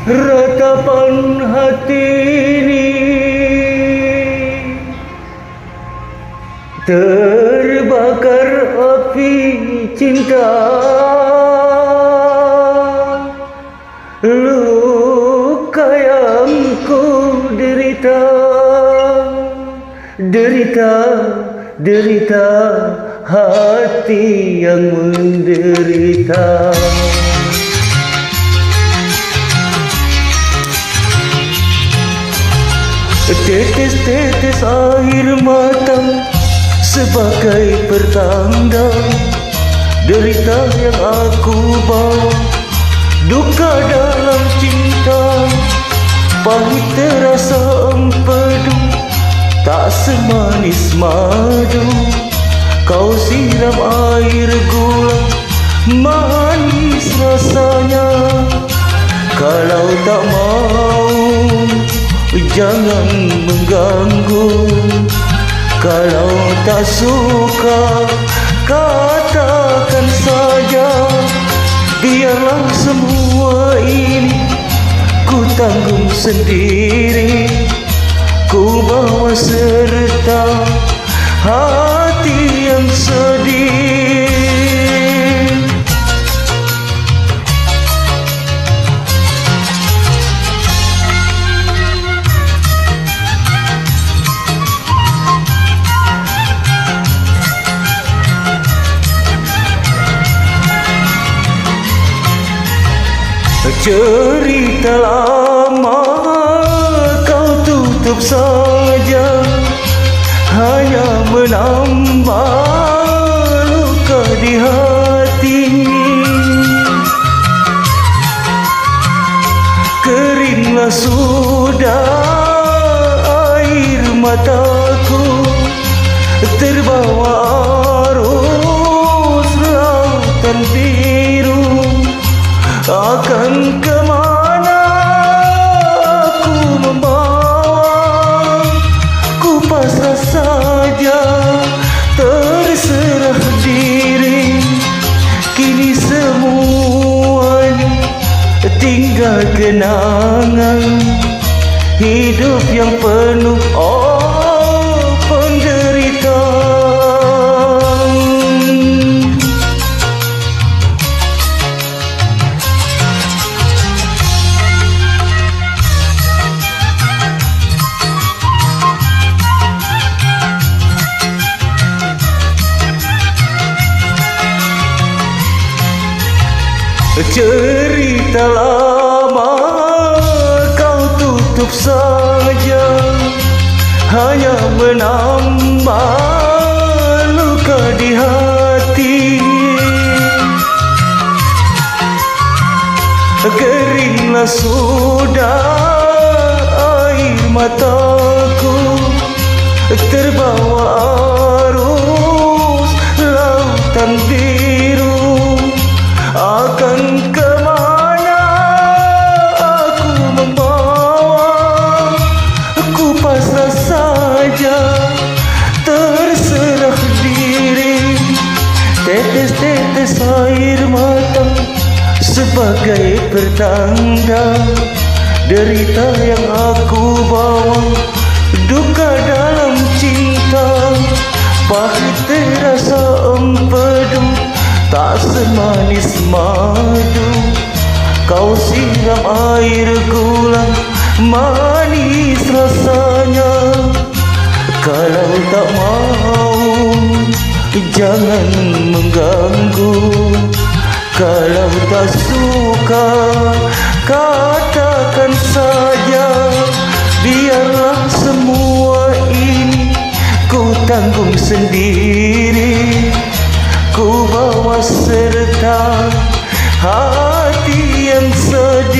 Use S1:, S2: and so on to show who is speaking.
S1: ratapan hati ini terbakar api cinta, luka yang ku derita, derita hati yang menderita. Tetes-tetes air mata sebagai pertanda derita yang aku bawa, duka dalam cinta, pahit terasa empedu, tak semanis madu. Kau siram air gula, manis rasanya. Kalau tak mau, jangan mengganggu. Kalau tak suka, katakan saja. Biarlah semua ini ku tanggung sendiri. Ku bawa serta hati yang sedih. Cerita lama kau tutup saja, hanya menambah luka di hati. Keringlah sudah air mataku, terbawa arus lautan biru. Akan kemana aku membawa, ku pasrah saja, terserah diri. Kini semuanya tinggal kenangan hidup yang penuh penderitaan. Cerita lama kau tutup saja, hanya menambah luka di hati. Keringlah sudah air mataku, terbawa arus lautan biru. Akan kemana aku membawa, aku pasrah saja, terserah diri. Tetes-tetes air mata sebagai pertanda derita yang aku bawa, duka dalam cinta, pahit terasa empedu, tak semanis madu. Kau siram air gula, manis rasanya. Kalau tak mau, jangan mengganggu. Kalau tak suka, katakan saja. Biarlah semua ini ku tanggung sendiri. Ku bawa serta hati yang sedih.